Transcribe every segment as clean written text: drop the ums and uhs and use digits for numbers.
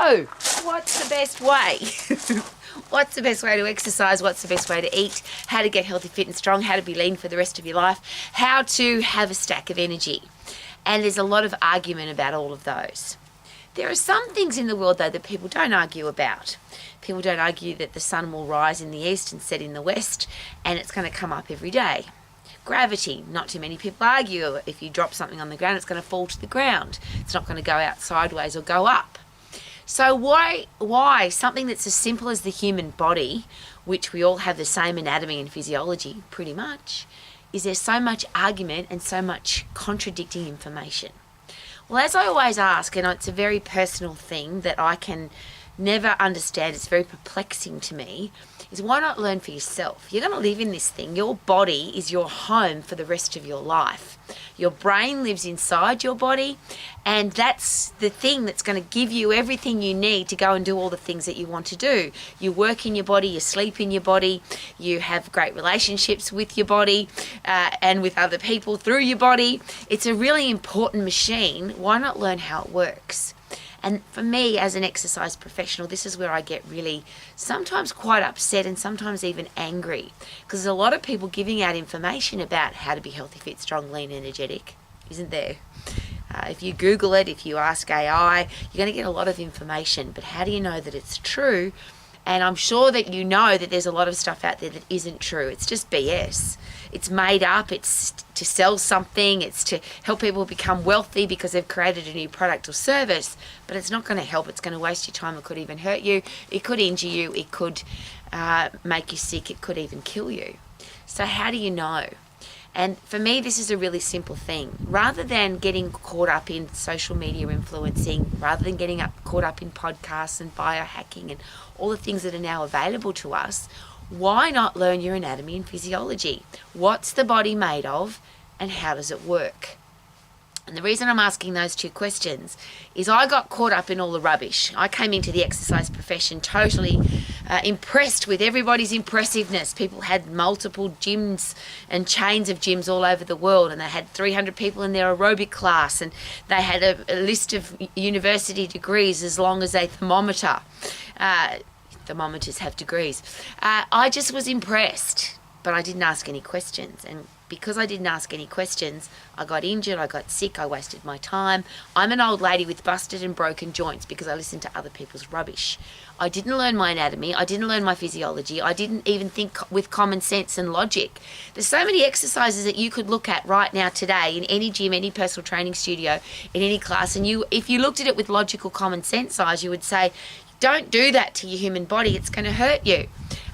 So, what's the best way? What's the best way to exercise? What's the best way to eat? How to get healthy, fit and strong? How to be lean for the rest of your life? How to have a stack of energy? And there's a lot of argument about all of those. There are some things in the world, though, that people don't argue about. People don't argue that the sun will rise in the east and set in the west, and it's going to come up every day. Gravity, not too many people argue. If you drop something on the ground, it's going to fall to the ground. It's not going to go out sideways or go up. So why something that's as simple as the human body, which we all have the same anatomy and physiology pretty much, is there so much argument and so much contradicting information? Well, as I always ask, and it's a very personal thing that I can never understand, it's very perplexing to me, is why not learn for yourself? You're going to live in this thing. Your body is your home for the rest of your life. Your brain lives inside your body, and that's the thing that's going to give you everything you need to go and do all the things that you want to do. You work in your body, you sleep in your body, you have great relationships with your body and with other people through your body. It's a really important machine. Why not learn how it works? And for me, as an exercise professional, this is where I get really sometimes quite upset and sometimes even angry, because there's a lot of people giving out information about how to be healthy, fit, strong, lean, energetic, isn't there? If you Google it, if you ask AI, you're going to get a lot of information, but how do you know that it's true? And I'm sure that you know that there's a lot of stuff out there that isn't true. It's just BS. It's made up. It's to sell something. It's to help people become wealthy because they've created a new product or service. But it's not going to help. It's going to waste your time. It could even hurt you. It could injure you. It could make you sick. It could even kill you. So how do you know? And for me, this is a really simple thing. Rather than getting caught up in social media influencing, rather than getting caught up in podcasts and biohacking and all the things that are now available to us, why not learn your anatomy and physiology? What's the body made of and how does it work? And the reason I'm asking those two questions is I got caught up in all the rubbish. I came into the exercise profession totally impressed with everybody's impressiveness. People had multiple gyms and chains of gyms all over the world, and they had 300 people in their aerobic class, and they had a list of university degrees as long as a thermometer. Thermometers have degrees. I just was impressed, but I didn't ask any questions. And because I didn't ask any questions, I got injured, I got sick, I wasted my time. I'm an old lady with busted and broken joints because I listened to other people's rubbish. I didn't learn my anatomy, I didn't learn my physiology, I didn't even think with common sense and logic. There's so many exercises that you could look at right now today in any gym, any personal training studio, in any class, and if you looked at it with logical common sense eyes, you would say, don't do that to your human body, it's going to hurt you.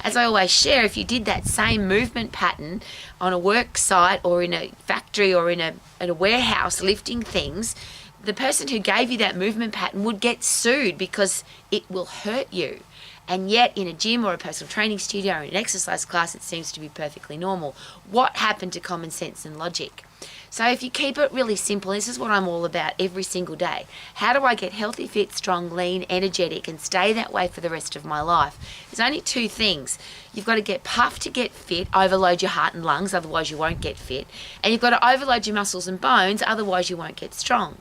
As I always share, if you did that same movement pattern on a work site or in a factory or in a warehouse lifting things, the person who gave you that movement pattern would get sued because it will hurt you. And yet in a gym or a personal training studio or in an exercise class, it seems to be perfectly normal. What happened to common sense and logic? So if you keep it really simple, this is what I'm all about every single day. How do I get healthy, fit, strong, lean, energetic, and stay that way for the rest of my life? There's only two things. You've got to get puffed to get fit, overload your heart and lungs, otherwise you won't get fit. And you've got to overload your muscles and bones, otherwise you won't get strong.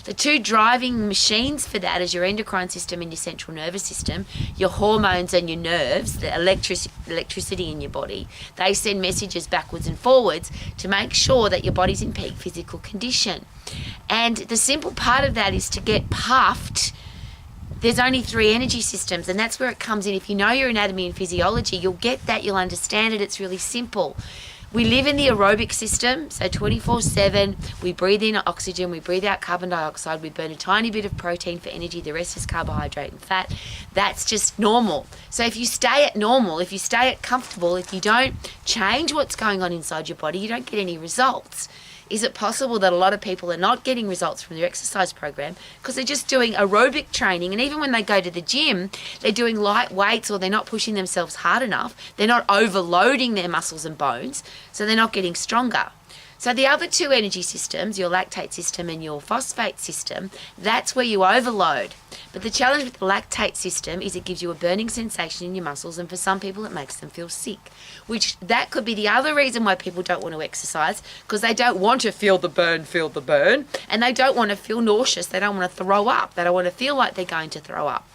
The two driving machines for that is your endocrine system and your central nervous system, your hormones and your nerves, the electricity in your body. They send messages backwards and forwards to make sure that your body's in peak physical condition. And the simple part of that is to get puffed. There's only 3 energy systems, and that's where it comes in. If you know your anatomy and physiology, you'll get that, you'll understand it. It's really simple. We live in the aerobic system, so 24/7, we breathe in oxygen, we breathe out carbon dioxide, we burn a tiny bit of protein for energy, the rest is carbohydrate and fat. That's just normal. So if you stay at normal, if you stay at comfortable, if you don't change what's going on inside your body, you don't get any results. Is it possible that a lot of people are not getting results from their exercise program because they're just doing aerobic training, and even when they go to the gym, they're doing light weights or they're not pushing themselves hard enough, they're not overloading their muscles and bones, so they're not getting stronger. So the other 2 energy systems, your lactate system and your phosphate system, that's where you overload. But the challenge with the lactate system is it gives you a burning sensation in your muscles, and for some people it makes them feel sick, which that could be the other reason why people don't want to exercise, because they don't want to feel the burn, and they don't want to feel nauseous. They don't want to throw up. They don't want to feel like they're going to throw up.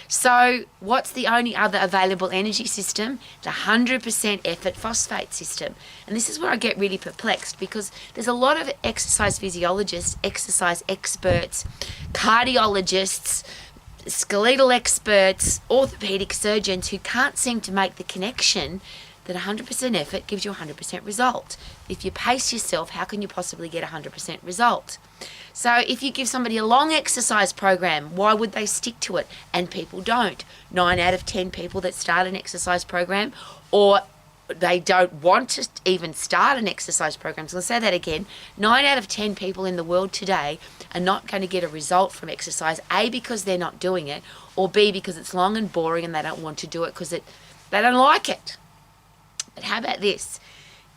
So what's the only other available energy system? The 100% effort phosphate system. And this is where I get really perplexed, because there's a lot of exercise physiologists, exercise experts, cardiologists, skeletal experts, orthopedic surgeons who can't seem to make the connection that 100% effort gives you 100% result. If you pace yourself, how can you possibly get 100% result? So if you give somebody a long exercise program, why would they stick to it? And people don't. 9 out of 10 people that start an exercise program, or they don't want to even start an exercise program. So I'll say that again. 9 out of 10 people in the world today are not going to get a result from exercise, A, because they're not doing it, or B, because it's long and boring and they don't want to do it because they don't like it. But how about this?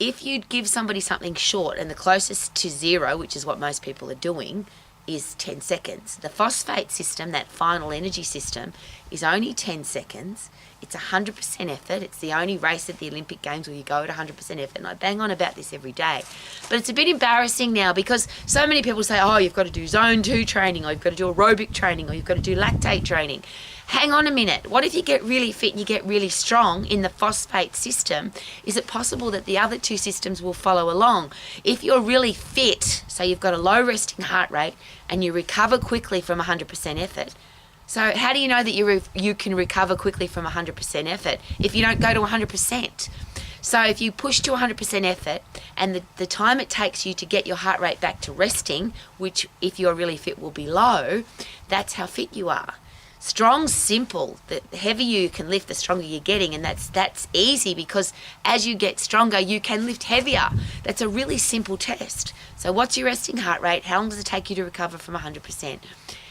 If you give somebody something short, and the closest to 0, which is what most people are doing, is 10 seconds. The phosphate system, that final energy system, is only 10 seconds. It's 100% effort. It's the only race at the Olympic Games where you go at 100% effort. And I bang on about this every day. But it's a bit embarrassing now, because so many people say, oh, you've got to do zone 2 training, or you've got to do aerobic training, or you've got to do lactate training. Hang on a minute. What if you get really fit and you get really strong in the phosphate system? Is it possible that the other 2 systems will follow along? If you're really fit, so you've got a low resting heart rate and you recover quickly from 100% effort. So how do you know that you can recover quickly from 100% effort if you don't go to 100%? So if you push to 100% effort, and the time it takes you to get your heart rate back to resting, which if you're really fit will be low, that's how fit you are. Strong's simple. The heavier you can lift, the stronger you're getting, and that's easy, because as you get stronger, you can lift heavier. That's a really simple test. So what's your resting heart rate? How long does it take you to recover from 100%?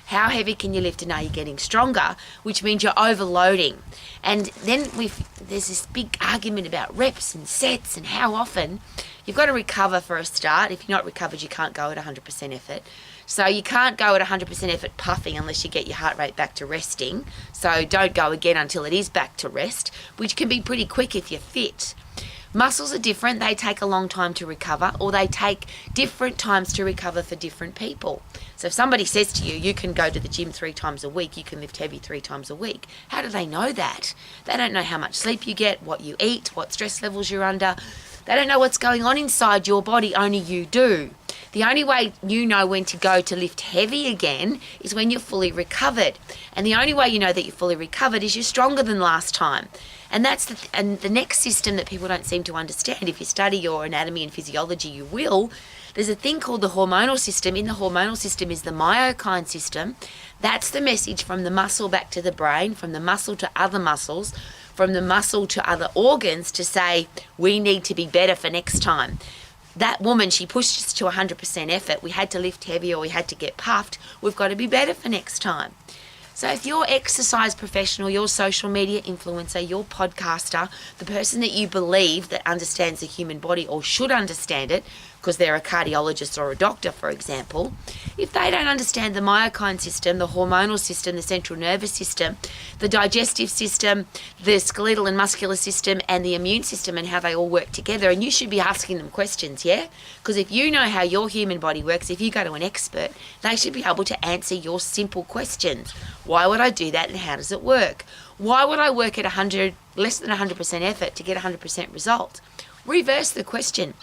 How heavy can you lift, and are you getting stronger, which means you're overloading. And then there's this big argument about reps and sets and how often. You've got to recover for a start. If you're not recovered, you can't go at 100% effort. So you can't go at 100% effort puffing unless you get your heart rate back to resting. So don't go again until it is back to rest, which can be pretty quick if you're fit. Muscles are different. They take a long time to recover, or they take different times to recover for different people. So if somebody says to you, you can go to the gym 3 times a week, you can lift heavy 3 times a week, how do they know that? They don't know how much sleep you get, what you eat, what stress levels you're under. They don't know what's going on inside your body, only you do. The only way you know when to go to lift heavy again is when you're fully recovered. And the only way you know that you're fully recovered is you're stronger than last time. And that's the next system that people don't seem to understand. If you study your anatomy and physiology, you will. There's a thing called the hormonal system. In the hormonal system is the myokine system. That's the message from the muscle back to the brain, from the muscle to other muscles, from the muscle to other organs, to say, we need to be better for next time. That woman, she pushed us to 100% effort. We had to lift heavy, or we had to get puffed. We've got to be better for next time. So if you're exercise professional, you're social media influencer, you're podcaster, the person that you believe that understands the human body, or should understand it, because they're a cardiologist or a doctor, for example, if they don't understand the myokine system, the hormonal system, the central nervous system, the digestive system, the skeletal and muscular system, and the immune system, and how they all work together, and you should be asking them questions, yeah? Because if you know how your human body works, if you go to an expert, they should be able to answer your simple questions. Why would I do that, and how does it work? Why would I work at less than 100% effort to get 100% result? Reverse the question.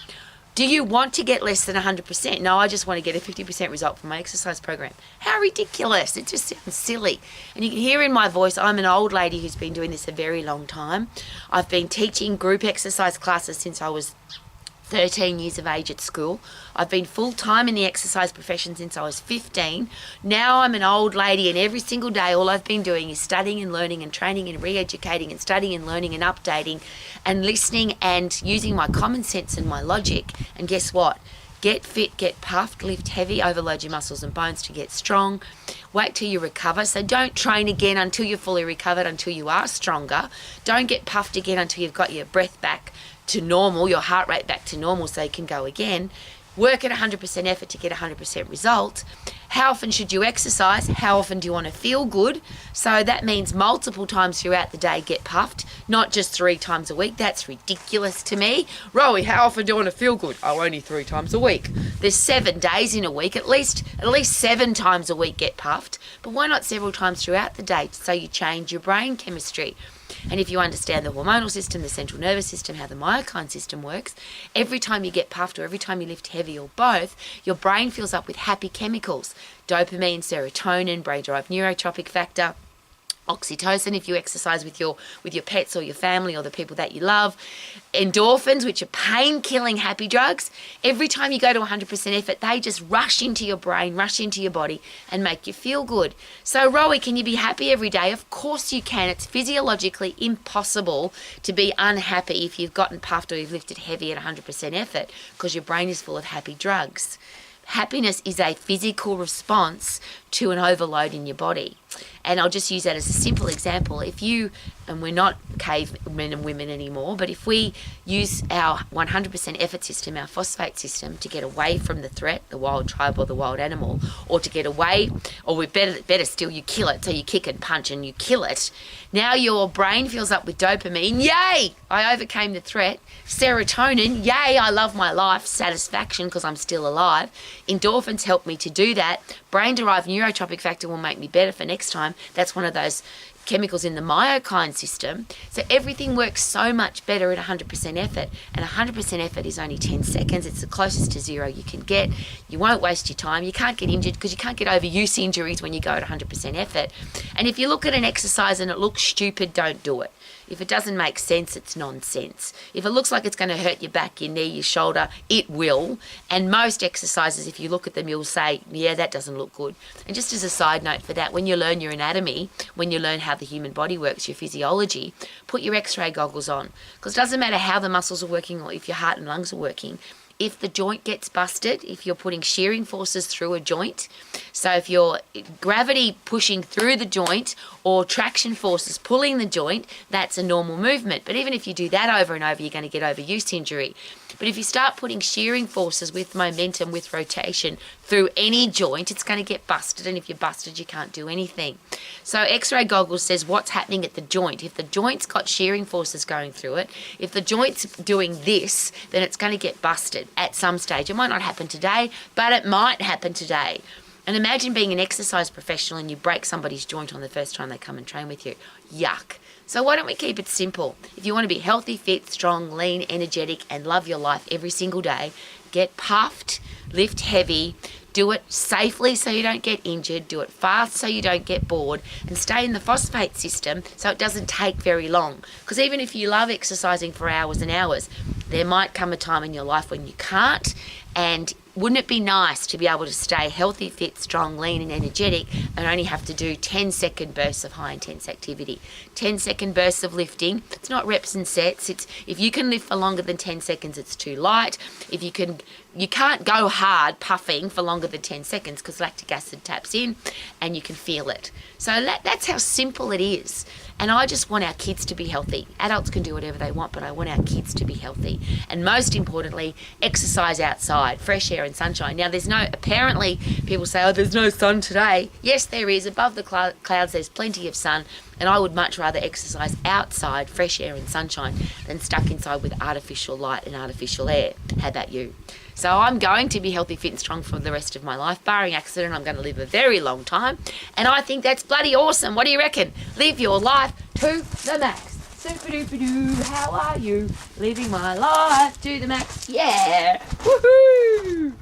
Do you want to get less than 100%? No, I just want to get a 50% result from my exercise program. How ridiculous. It just sounds silly. And you can hear in my voice, I'm an old lady who's been doing this a very long time. I've been teaching group exercise classes since I was 13 years of age at school. I've been full-time in the exercise profession since I was 15. Now I'm an old lady, and every single day all I've been doing is studying and learning and training and re-educating and studying and learning and updating and listening and using my common sense and my logic. And guess what? Get fit, get puffed, lift heavy, overload your muscles and bones to get strong. Wait till you recover. So don't train again until you're fully recovered, until you are stronger. Don't get puffed again until you've got your breath back to normal, your heart rate back to normal, so you can go again. work at 100% effort to get 100% result. How often should you exercise? How often do you want to feel good? So that means multiple times throughout the day get puffed, not just 3 times a week. That's ridiculous to me. Rowie, how often do you want to feel good? Oh, only 3 times a week. There's 7 days in a week. At least 7 times a week get puffed. But why not several times throughout the day so you change your brain chemistry? And if you understand the hormonal system, the central nervous system, how the myokine system works, every time you get puffed or every time you lift heavy or both, your brain fills up with happy chemicals. Dopamine, serotonin, brain-derived neurotropic factor, oxytocin if you exercise with your pets or your family or the people that you love, endorphins, which are pain-killing happy drugs. Every time you go to 100% effort, they just rush into your brain, rush into your body and make you feel good. So Rowie, can you be happy every day? Of course you can. It's physiologically impossible to be unhappy if you've gotten puffed or you've lifted heavy at 100% effort because your brain is full of happy drugs. Happiness is a physical response to an overload in your body. And I'll just use that as a simple example. If you, and we're not cavemen and women anymore, but if we use our 100% effort system, our phosphate system, to get away from the threat, the wild tribe or the wild animal, or to get away, or better still, you kill it. So you kick and punch and you kill it. Now your brain fills up with dopamine. Yay, I overcame the threat. Serotonin. Yay, I love my life. Satisfaction because I'm still alive. Endorphins help me to do that. Brain-derived neurotropic factor will make me better for next time. That's one of those chemicals in the myokine system. So everything works so much better at 100% effort. And 100% effort is only 10 seconds. It's the closest to zero you can get. You won't waste your time. You can't get injured because you can't get overuse injuries when you go at 100% effort. And if you look at an exercise and it looks stupid, don't do it. If it doesn't make sense, it's nonsense. If it looks like it's going to hurt your back, your knee, your shoulder, it will. And most exercises, if you look at them, you'll say, yeah, that doesn't look good. And just as a side note for that, when you learn your anatomy, when you learn how the human body works, your physiology, put your x-ray goggles on. Because it doesn't matter how the muscles are working or if your heart and lungs are working. If the joint gets busted, if you're putting shearing forces through a joint, so if you're gravity pushing through the joint or traction forces pulling the joint, that's a normal movement. But even if you do that over and over, you're going to get overuse injury. But if you start putting shearing forces with momentum, with rotation through any joint, it's going to get busted. And if you're busted, you can't do anything. So X-ray goggles says what's happening at the joint. If the joint's got shearing forces going through it, if the joint's doing this, then it's going to get busted at some stage. It might not happen today, but it might happen today. And imagine being an exercise professional and you break somebody's joint on the first time they come and train with you. Yuck. So why don't we keep it simple? If you want to be healthy, fit, strong, lean, energetic, and love your life every single day, get puffed, lift heavy, do it safely so you don't get injured, do it fast so you don't get bored, and stay in the phosphate system so it doesn't take very long. Because even if you love exercising for hours and hours, there might come a time in your life when you can't, and wouldn't it be nice to be able to stay healthy, fit, strong, lean and energetic and only have to do 10-second bursts of high intense activity? 10-second bursts of lifting. It's not reps and sets. It's if you can lift for longer than 10 seconds, it's too light. If you can't go hard puffing for longer than 10 seconds because lactic acid taps in and you can feel it. So that's how simple it is. And I just want our kids to be healthy. Adults can do whatever they want, but I want our kids to be healthy. And most importantly, exercise outside, fresh air and sunshine. Now, apparently people say, oh, there's no sun today. Yes, there is. Above the clouds, there's plenty of sun. And I would much rather exercise outside, fresh air and sunshine, than stuck inside with artificial light and artificial air. How about you? So I'm going to be healthy, fit and strong for the rest of my life. Barring accident, I'm going to live a very long time. And I think that's bloody awesome. What do you reckon? Live your life to the max. Super-duper-doo, how are you? Living my life to the max. Yeah. Woohoo!